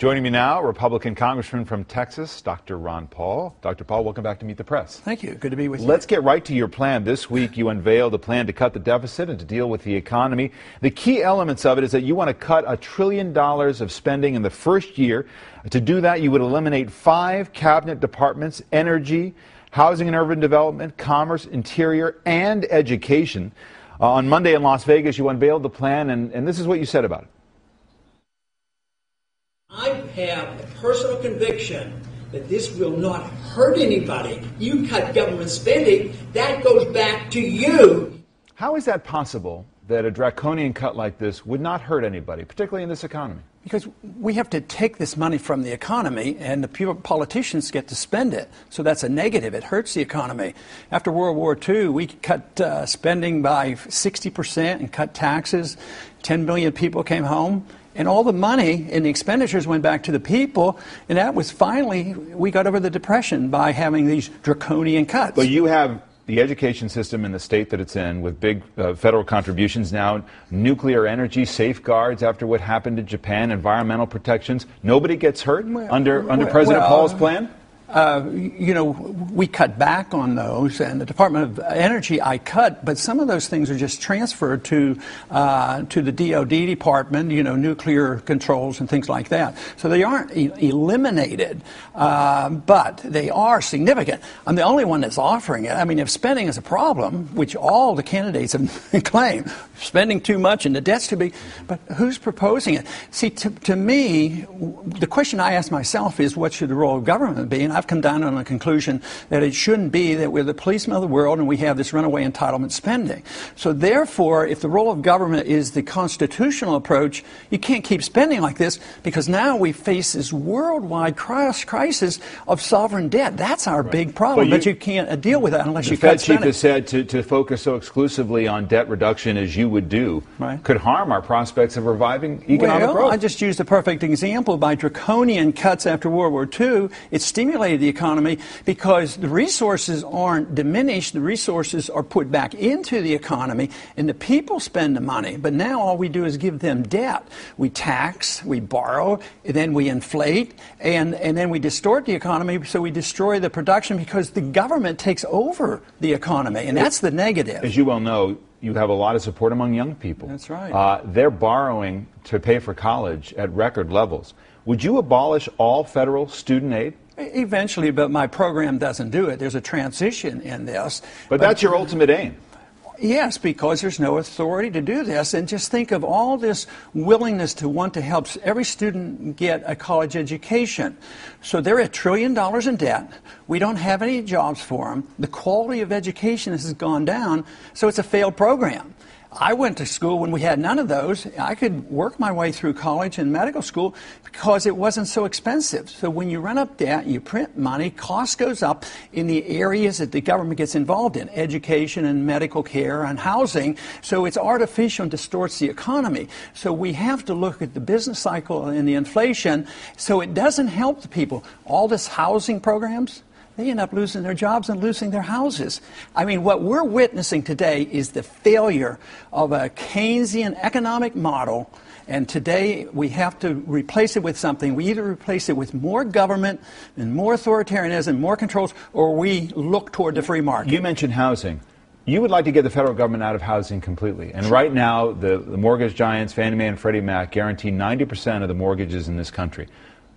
Joining me now, Republican Congressman from Texas, Dr. Ron Paul. Dr. Paul, welcome back to Meet the Press. Thank you. Good to be with you. Let's get right to your plan. This week, you unveiled a plan to cut the deficit and to deal with the economy. The key elements of it is that you want to cut $1 trillion of spending in the first year. To do that, you would eliminate 5 cabinet departments: energy, housing and urban development, commerce, interior, and education. On Monday in Las Vegas, you unveiled the plan, and this is what you said about it. I have a personal conviction that this will not hurt anybody. You cut government spending, that goes back to you. How is that possible that a draconian cut like this would not hurt anybody, particularly in this economy? Because we have to take this money from the economy, and the politicians get to spend it. So that's a negative. It hurts the economy. After World War II, we cut spending by 60% and cut taxes. 10 million people came home. And all the money in the expenditures went back to the people, and that was finally, we got over the Depression by having these draconian cuts. But you have the education system in the state that it's in with big federal contributions now, nuclear energy safeguards after what happened in Japan, environmental protections. Nobody gets hurt under President Paul's plan? We cut back on those, and the Department of Energy I cut, but some of those things are just transferred to the DOD department, nuclear controls and things like that. So they aren't eliminated, but they are significant. I'm the only one that's offering it. I mean, if spending is a problem, which all the candidates have claimed, spending too much and the debt's too big, but who's proposing it? See, to me, the question I ask myself is, what should the role of government be? And I've come down on the conclusion that it shouldn't be that we're the policemen of the world and we have this runaway entitlement spending. So therefore, if the role of government is the constitutional approach, you can't keep spending like this, because now we face this worldwide crisis of sovereign debt. That's our big problem, but you can't deal with that unless you cut spending. The Fed chief has said to focus so exclusively on debt reduction as you would do could harm our prospects of reviving economic growth. I just used a perfect example. By draconian cuts after World War II, it stimulated the economy because the resources aren't diminished. The resources are put back into the economy, and the people spend the money. But now all we do is give them debt. We tax, we borrow, and then we inflate, and then we distort the economy, so we destroy the production because the government takes over the economy, and that's the negative. As you well know, you have a lot of support among young people. That's right. They're borrowing to pay for college at record levels. Would you abolish all federal student aid? Eventually, but my program doesn't do it. There's a transition in this. But that's your ultimate aim. Yes, because there's no authority to do this. And just think of all this willingness to want to help every student get a college education. So they're $1 trillion in debt. We don't have any jobs for them. The quality of education has gone down, so it's a failed program. I went to school when we had none of those. I could work my way through college and medical school because it wasn't so expensive. So when you run up debt, you print money, cost goes up in the areas that the government gets involved in, education and medical care and housing. So it's artificial and distorts the economy. So we have to look at the business cycle and the inflation, so it doesn't help the people. All this housing programs, they end up losing their jobs and losing their houses. I mean, what we're witnessing today is the failure of a Keynesian economic model, and today we have to replace it with something. We either replace it with more government and more authoritarianism, more controls, or we look toward the free market. You mentioned housing. You would like to get the federal government out of housing completely. And right now, the mortgage giants, Fannie Mae and Freddie Mac, guarantee 90% of the mortgages in this country.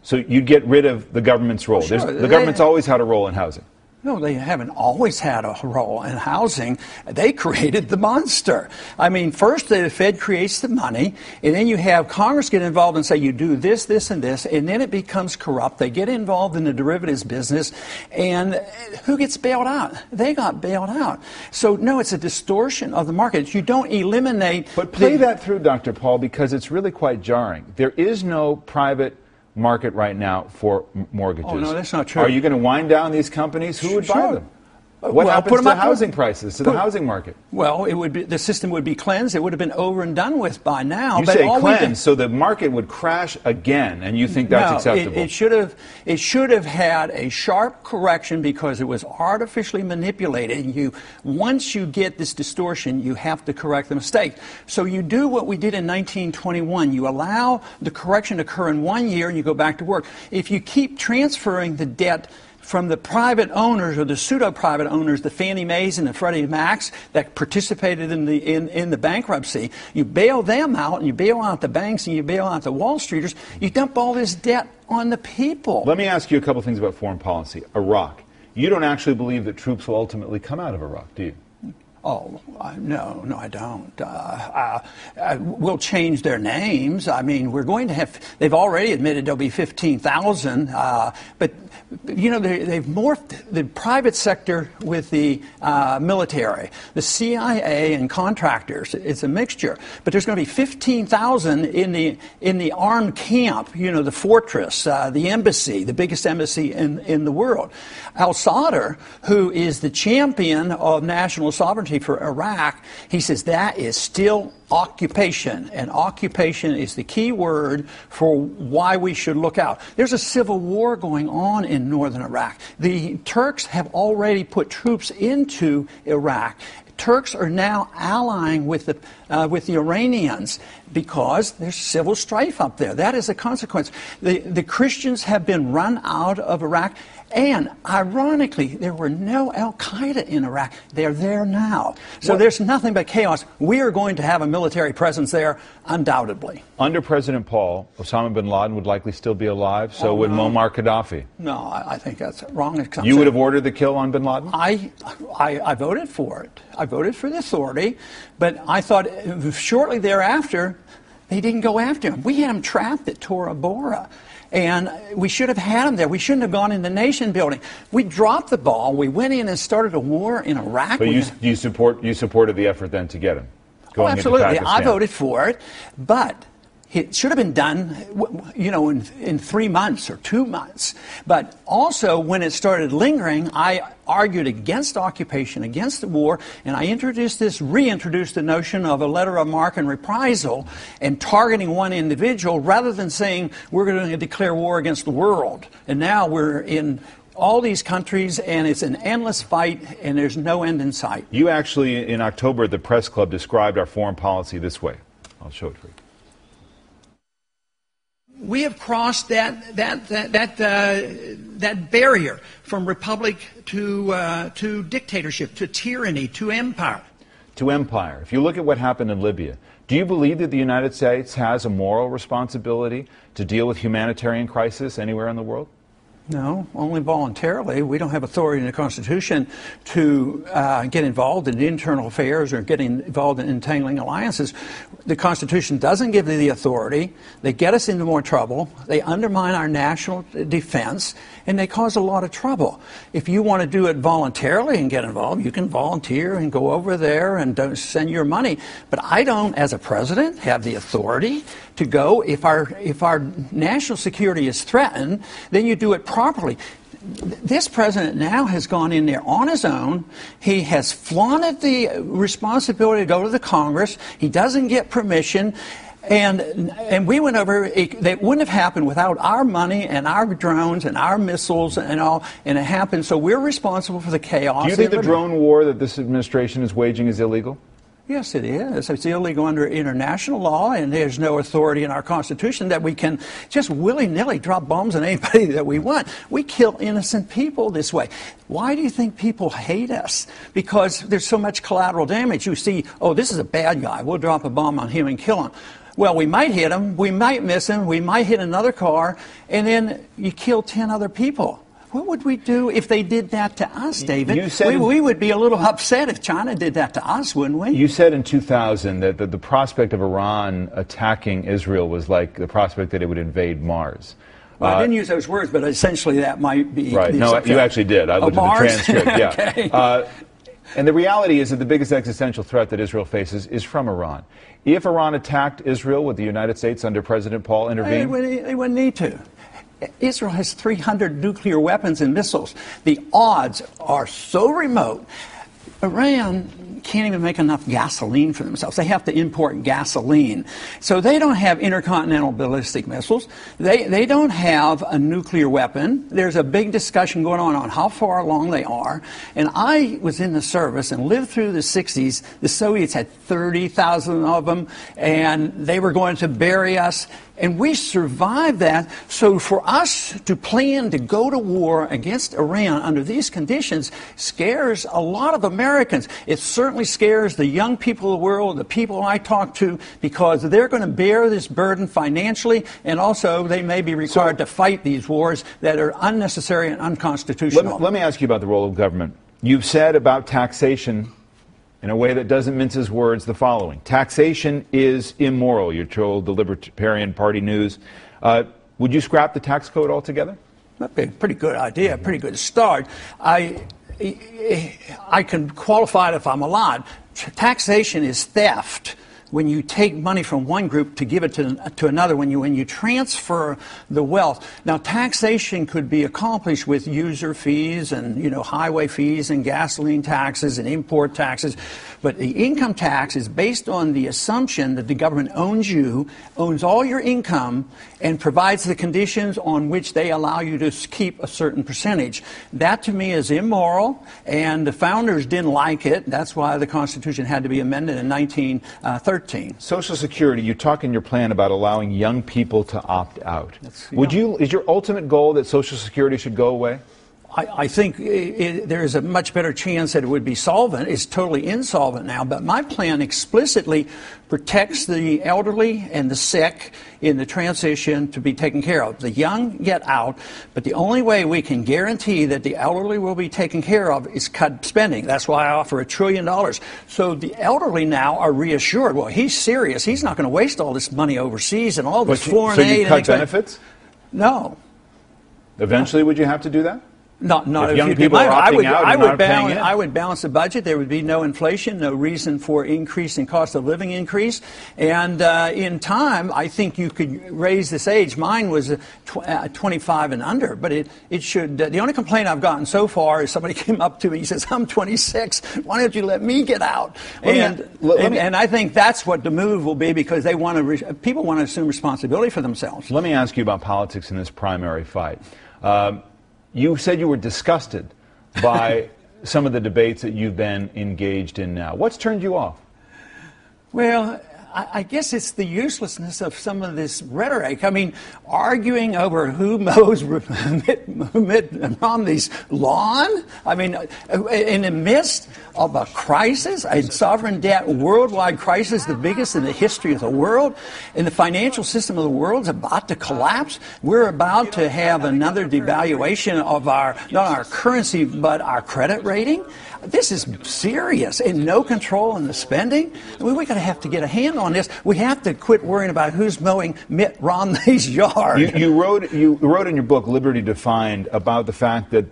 So you'd get rid of the government's role. Sure. The government's always had a role in housing. No, they haven't always had a role in housing. They created the monster. I mean, first the Fed creates the money, and then you have Congress get involved and say, you do this, this, and this, and then it becomes corrupt. They get involved in the derivatives business, and who gets bailed out? They got bailed out. So, no, it's a distortion of the market. You don't eliminate... But play that through, Dr. Paul, because it's really quite jarring. There is no private market right now for mortgages. Oh, no, that's not true. Are you going to wind down these companies? Who would buy them? What happens to housing prices, to the housing market? Well, it would be, the system would be cleansed. It would have been over and done with by now. You say cleansed, so the market would crash again, and you think that's acceptable? It should have had a sharp correction because it was artificially manipulated. And once you get this distortion, you have to correct the mistake. So you do what we did in 1921. You allow the correction to occur in 1 year, and you go back to work. If you keep transferring the debt from the private owners or the pseudo-private owners, the Fannie Mae's and the Freddie Macs that participated in the bankruptcy, you bail them out and you bail out the banks and you bail out the Wall Streeters, you dump all this debt on the people. Let me ask you a couple things about foreign policy. Iraq. You don't actually believe that troops will ultimately come out of Iraq, do you? Oh, no, I don't. We'll change their names. I mean, we're going to have, they've already admitted there'll be 15,000, but, you know, they've morphed the private sector with the military, the CIA and contractors. It's a mixture. But there's going to be 15,000 in the armed camp, you know, the fortress, the embassy, the biggest embassy in the world. Al-Sadr, who is the champion of national sovereignty for Iraq, he says that is still occupation, and occupation is the key word for why we should look out. There's a civil war going on in northern Iraq. The Turks have already put troops into Iraq. Turks are now allying with the Iranians because there's civil strife up there. That is a consequence. The Christians have been run out of Iraq. And ironically, there were no al-Qaeda in Iraq. They're there now. So there's nothing but chaos. We are going to have a military presence there, undoubtedly. Under President Paul, Osama bin Laden would likely still be alive. So would Muammar Gaddafi. No, I think that's wrong. You would have ordered the kill on bin Laden? I voted for it. I voted for the authority. But I thought shortly thereafter, they didn't go after him. We had him trapped at Tora Bora. And we should have had him there. We shouldn't have gone in the nation building. We dropped the ball. We went in and started a war in Iraq. But you supported the effort then to get him? Oh, absolutely. I voted for it. But it should have been done, you know, in 3 months or 2 months. But also, when it started lingering, I argued against occupation, against the war, and I reintroduced the notion of a letter of marque and reprisal and targeting one individual rather than saying we're going to declare war against the world. And now we're in all these countries, and it's an endless fight, and there's no end in sight. You actually, in October at the Press Club, described our foreign policy this way. I'll show it for you. We have crossed that barrier from republic to dictatorship, to tyranny, to empire. To empire. If you look at what happened in Libya, do you believe that the United States has a moral responsibility to deal with humanitarian crisis anywhere in the world? No, only voluntarily. We don't have authority in the Constitution to get involved in internal affairs or get involved in entangling alliances. The Constitution doesn't give you the authority. They get us into more trouble. They undermine our national defense, and they cause a lot of trouble. If you want to do it voluntarily and get involved, you can volunteer and go over there and don't send your money. But I don't, as a president, have the authority to go. If our national security is threatened, then you do it properly. This president now has gone in there on his own. He has flaunted the responsibility to go to the Congress. He doesn't get permission. And we went over, that wouldn't have happened without our money and our drones and our missiles and all, and it happened. So we're responsible for the chaos. Do you think the drone war that this administration is waging is illegal? Yes, it is. It's illegal under international law, and there's no authority in our Constitution that we can just willy-nilly drop bombs on anybody that we want. We kill innocent people this way. Why do you think people hate us? Because there's so much collateral damage. You see, oh, this is a bad guy. We'll drop a bomb on him and kill him. Well, we might hit him, we might miss him, we might hit another car, and then you kill 10 other people. What would we do if they did that to us, David? We would be a little upset if China did that to us, wouldn't we? You said in 2000 that the prospect of Iran attacking Israel was like the prospect that it would invade Mars. Well, I didn't use those words, but essentially that might be... Right. No, you actually did. I looked at the transcript. Yeah. Okay. And the reality is that the biggest existential threat that Israel faces is from Iran. If Iran attacked Israel, would the United States under President Paul intervene? They wouldn't need to. Israel has 300 nuclear weapons and missiles. The odds are so remote. Iran can't even make enough gasoline for themselves. They have to import gasoline. So they don't have intercontinental ballistic missiles. They don't have a nuclear weapon. There's a big discussion going on how far along they are. And I was in the service and lived through the 60s. The Soviets had 30,000 of them, and they were going to bury us. And we survived that. So for us to plan to go to war against Iran under these conditions scares a lot of Americans. It certainly scares the young people of the world, the people I talk to, because they're going to bear this burden financially, and also they may be required to fight these wars that are unnecessary and unconstitutional. Let me ask you about the role of government. You've said about taxation, in a way that doesn't mince his words, the following: taxation is immoral. You're told the Libertarian Party News. Would you scrap the tax code altogether? That'd be a pretty good idea, a pretty good start. I can qualify it if I'm allowed. Taxation is theft. When you take money from one group to give it to another, when you transfer the wealth. Now, taxation could be accomplished with user fees and, highway fees and gasoline taxes and import taxes. But the income tax is based on the assumption that the government owns you, owns all your income, and provides the conditions on which they allow you to keep a certain percentage. That, to me, is immoral, and the founders didn't like it. That's why the Constitution had to be amended in 1913. Social Security, you talk in your plan about allowing young people to opt out. Is your ultimate goal that Social Security should go away? I think there is a much better chance that it would be solvent. It's totally insolvent now, but my plan explicitly protects the elderly and the sick in the transition to be taken care of. The young get out, but the only way we can guarantee that the elderly will be taken care of is cut spending. That's why I offer $1 trillion. So the elderly now are reassured. Well, he's serious. He's not going to waste all this money overseas and all this foreign aid. So you cut benefits? No. Eventually, would you have to do that? Not if young people are opting out and not paying in. I would balance the budget. There would be no inflation, no reason for increase in cost of living increase. And in time, I think you could raise this age. Mine was 25 and under, but it should. The only complaint I've gotten so far is somebody came up to me, he says, I'm 26. Why don't you let me get out? And I think that's what the move will be, because they want people want to assume responsibility for themselves. Let me ask you about politics in this primary fight. You said you were disgusted by some of the debates that you've been engaged in now. What's turned you off? Well, I guess it's the uselessness of some of this rhetoric. I mean, arguing over who mows Mitt Romney's lawn? I mean, in the midst of a crisis, a sovereign debt worldwide crisis, the biggest in the history of the world, and the financial system of the world is about to collapse. We're about to have another devaluation of not our currency, but our credit rating. This is serious, and no control in the spending. We're going to have to get a hand on this. We have to quit worrying about who's mowing Mitt Romney's yard. You wrote in your book, Liberty Defined, about the fact that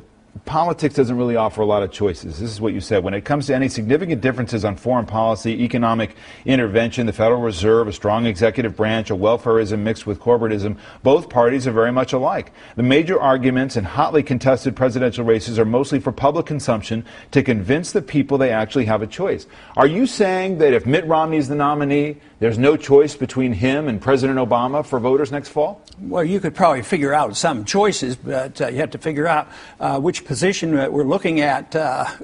politics doesn't really offer a lot of choices. This is what you said. When it comes to any significant differences on foreign policy, economic intervention, the Federal Reserve, a strong executive branch, a welfareism mixed with corporatism, both parties are very much alike. The major arguments in hotly contested presidential races are mostly for public consumption to convince the people they actually have a choice. Are you saying that if Mitt Romney is the nominee, there's no choice between him and President Obama for voters next fall? Well, you could probably figure out some choices, but you have to figure out which position that we're looking at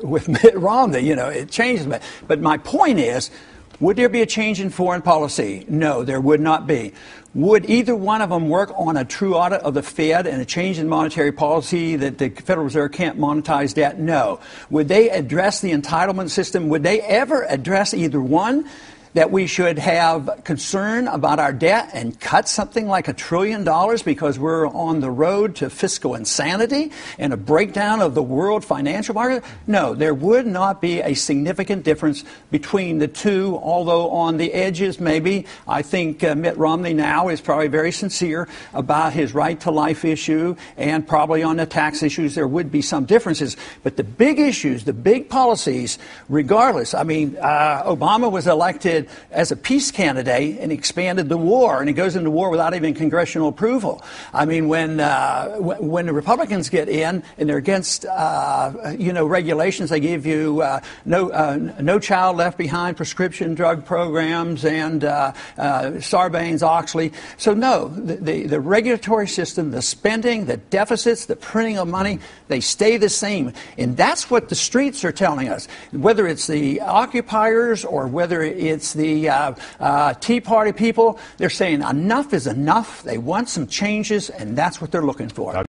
with Mitt Romney. It changes. But my point is, would there be a change in foreign policy? No, there would not be. Would either one of them work on a true audit of the Fed and a change in monetary policy that the Federal Reserve can't monetize debt? No. Would they address the entitlement system? Would they ever address either one? That we should have concern about our debt and cut something like $1 trillion because we're on the road to fiscal insanity and a breakdown of the world financial market? No, there would not be a significant difference between the two, although on the edges maybe. I think Mitt Romney now is probably very sincere about his right to life issue, and probably on the tax issues there would be some differences. But the big issues, the big policies, regardless, I mean, Obama was elected elected as a peace candidate and expanded the war, and he goes into war without even congressional approval. I mean, when the Republicans get in and they're against regulations, they give you no child left behind prescription drug programs and Sarbanes-Oxley. So no, the regulatory system, the spending, the deficits, the printing of money, they stay the same. And that's what the streets are telling us. Whether it's the occupiers or whether it's the Tea Party people, they're saying enough is enough. They want some changes, and that's what they're looking for.